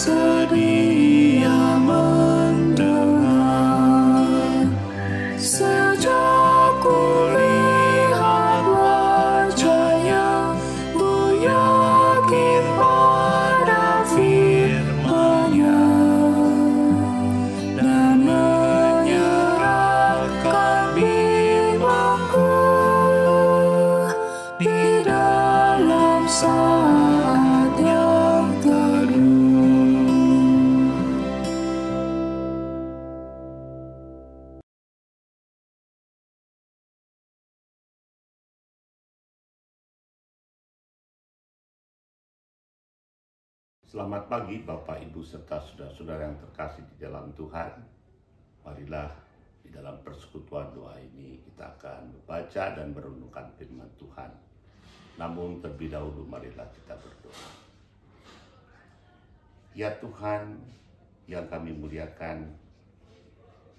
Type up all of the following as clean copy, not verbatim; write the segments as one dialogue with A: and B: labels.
A: sedia mendengar. Sejak kulihat wajahnya, ku yakin pada firman-Nya dan menyerahkan bimbangku di dalam saat yang teduh.
B: Selamat pagi Bapak, Ibu, serta saudara-saudara yang terkasih di dalam Tuhan. Marilah di dalam persekutuan doa ini kita akan membaca dan merenungkan firman Tuhan. Namun terlebih dahulu marilah kita berdoa. Ya Tuhan yang kami muliakan,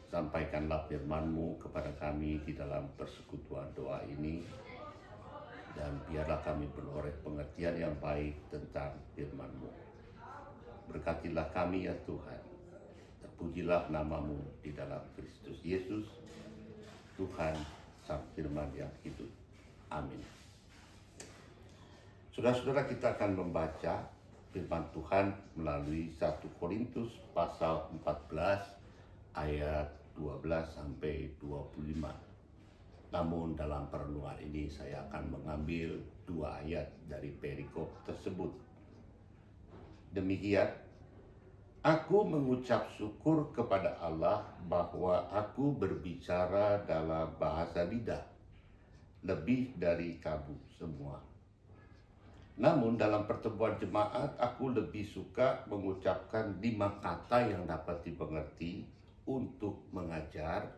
B: sampaikanlah firman-Mu kepada kami di dalam persekutuan doa ini. Dan biarlah kami beroleh pengertian yang baik tentang firman-Mu. Berkatilah kami ya Tuhan. Terpujilah nama-Mu di dalam Kristus Yesus, Tuhan Sang Firman yang hidup. Amin. Saudara-saudara, kita akan membaca firman Tuhan melalui 1 Korintus pasal 14 ayat 12 sampai 25. Namun dalam perenungan ini saya akan mengambil 2 ayat dari perikop tersebut. Demikian, aku mengucap syukur kepada Allah bahwa aku berbicara dalam bahasa lidah lebih dari kamu semua. Namun dalam pertemuan jemaat aku lebih suka mengucapkan 5 kata yang dapat dimengerti untuk mengajar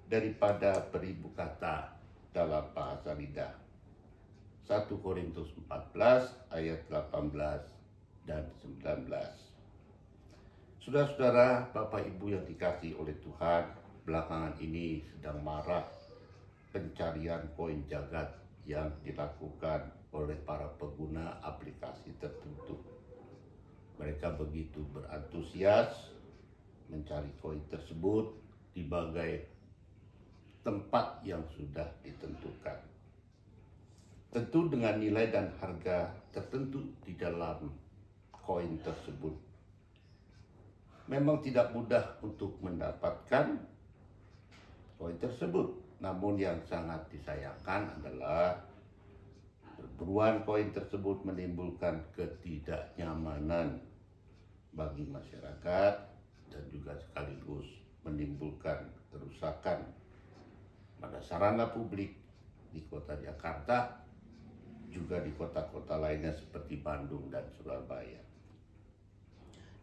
B: daripada beribu kata dalam bahasa lidah. 1 Korintus 14 ayat 18 dan 19. Saudara-saudara, Bapak Ibu yang dikasihi oleh Tuhan, belakangan ini sedang marak pencarian koin jagat yang dilakukan oleh para pengguna aplikasi tertentu. Mereka begitu berantusias mencari koin tersebut di berbagai tempat yang sudah ditentukan. Tentu dengan nilai dan harga tertentu di dalam koin tersebut. Memang tidak mudah untuk mendapatkan koin tersebut. Namun yang sangat disayangkan adalah perburuan koin tersebut menimbulkan ketidaknyamanan bagi masyarakat dan juga sekaligus menimbulkan kerusakan pada sarana publik di kota Jakarta, juga di kota-kota lainnya seperti Bandung dan Surabaya.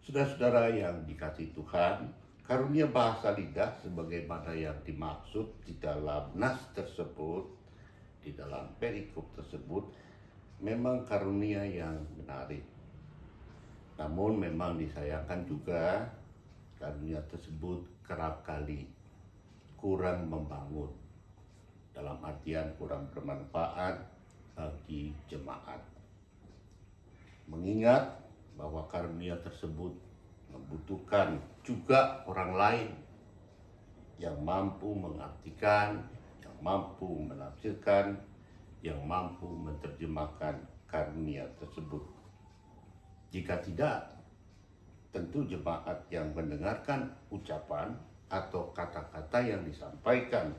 B: Saudara-saudara yang dikasihi Tuhan, karunia bahasa lidah sebagaimana yang dimaksud di dalam nas tersebut, di dalam perikop tersebut, memang karunia yang menarik. Namun memang disayangkan juga karunia tersebut kerap kali kurang membangun, dalam artian kurang bermanfaat bagi jemaat. Mengingat bahwa karunia tersebut membutuhkan juga orang lain yang mampu mengartikan, yang mampu menafsirkan, yang mampu menerjemahkan karunia tersebut. Jika tidak, tentu jemaat yang mendengarkan ucapan atau kata-kata yang disampaikan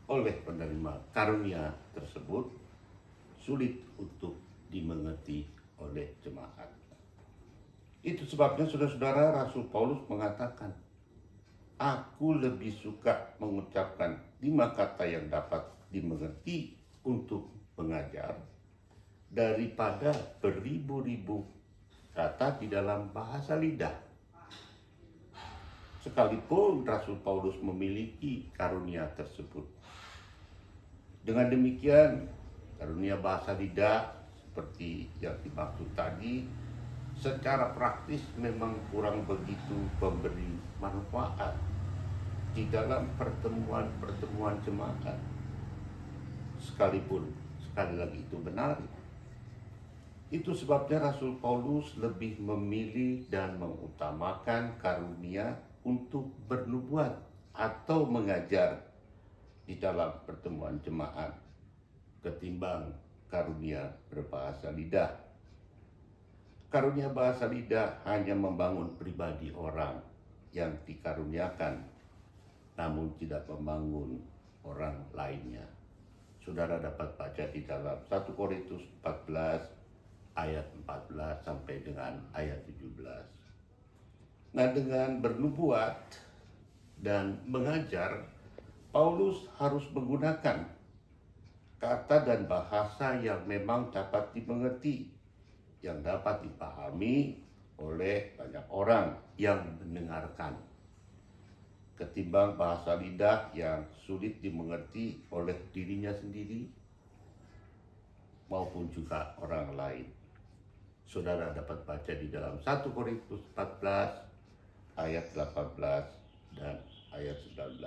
B: oleh penerima karunia tersebut sulit untuk dimengerti oleh jemaat. Itu sebabnya saudara-saudara, Rasul Paulus mengatakan, aku lebih suka mengucapkan 5 kata yang dapat dimengerti untuk mengajar daripada beribu-ribu kata di dalam bahasa lidah. Sekalipun Rasul Paulus memiliki karunia tersebut. Dengan demikian, karunia bahasa lidah seperti yang dimaksud tadi secara praktis memang kurang begitu memberi manfaat di dalam pertemuan-pertemuan jemaat. Sekalipun sekali lagi itu benar, Itu sebabnya Rasul Paulus lebih memilih dan mengutamakan karunia untuk bernubuat atau mengajar di dalam pertemuan jemaat ketimbang karunia berbahasa lidah. Karunia bahasa lidah hanya membangun pribadi orang yang dikaruniakan, namun tidak membangun orang lainnya. Saudara dapat baca di dalam 1 Korintus 14 ayat 14 sampai dengan ayat 17. Nah, dengan bernubuat dan mengajar, Paulus harus menggunakan kata dan bahasa yang memang dapat dimengerti, yang dapat dipahami oleh banyak orang yang mendengarkan, ketimbang bahasa lidah yang sulit dimengerti oleh dirinya sendiri maupun juga orang lain. Saudara dapat baca di dalam 1 Korintus 14 ayat 18 dan ayat 19.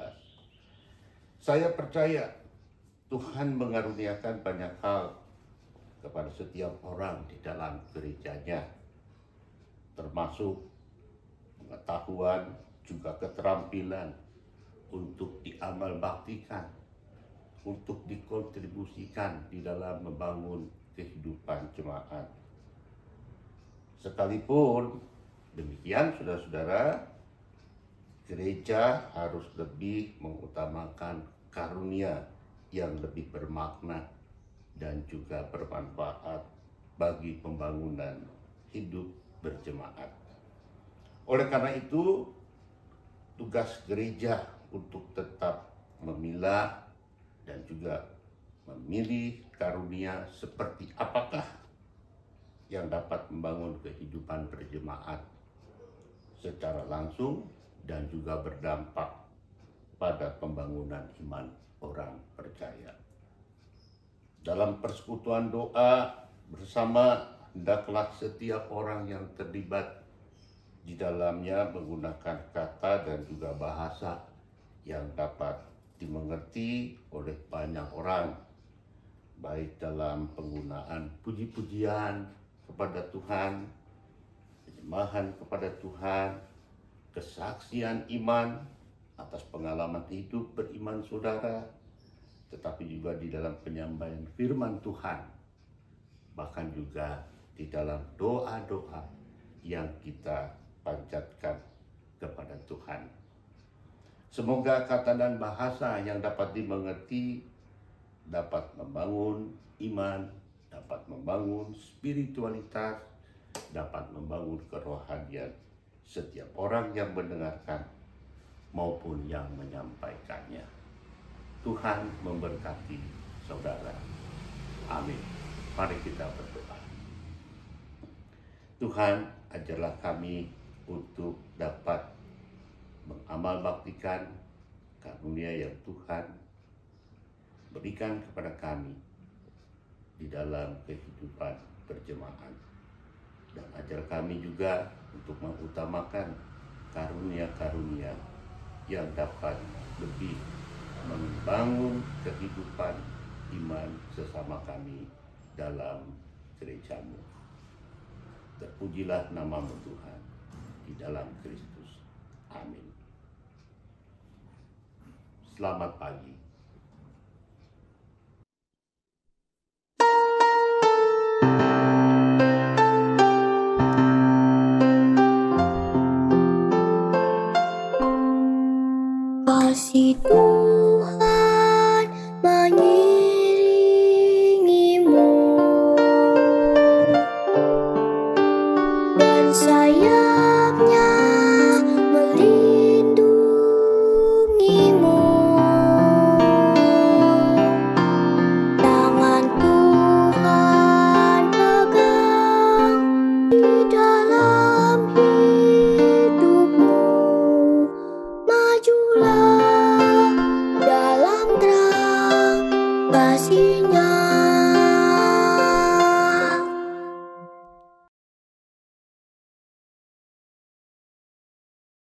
B: Saya percaya Tuhan mengaruniakan banyak hal kepada setiap orang di dalam gerejanya, termasuk pengetahuan, juga keterampilan untuk diamalbaktikan, untuk dikontribusikan di dalam membangun kehidupan jemaat. Sekalipun demikian, saudara-saudara, gereja harus lebih mengutamakan karunia yang lebih bermakna dan juga bermanfaat bagi pembangunan hidup berjemaat. Oleh karena itu, tugas gereja untuk tetap memilah dan juga memilih karunia seperti apakah yang dapat membangun kehidupan berjemaat secara langsung dan juga berdampak pada pembangunan iman orang percaya. Dalam persekutuan doa bersama, hendaklah setiap orang yang terlibat di dalamnya menggunakan kata dan juga bahasa yang dapat dimengerti oleh banyak orang, baik dalam penggunaan puji-pujian kepada Tuhan, penyembahan kepada Tuhan, kesaksian iman atas pengalaman hidup beriman saudara, tetapi juga di dalam penyampaian firman Tuhan, bahkan juga di dalam doa-doa yang kita panjatkan kepada Tuhan. Semoga kata dan bahasa yang dapat dimengerti dapat membangun iman, dapat membangun spiritualitas, dapat membangun kerohanian setiap orang yang mendengarkan maupun yang menyampaikannya. Tuhan memberkati saudara. Amin. Mari kita berdoa. Tuhan, ajarlah kami untuk dapat mengamalbaktikan karunia yang Tuhan berikan kepada kami di dalam kehidupan berjemaat, dan ajar kami juga untuk mengutamakan karunia-karunia yang dapat lebih membangun kehidupan iman sesama kami dalam gereja-Mu. Terpujilah nama-Mu Tuhan di dalam Kristus. Amin. Selamat pagi.
A: Kasih Tuhan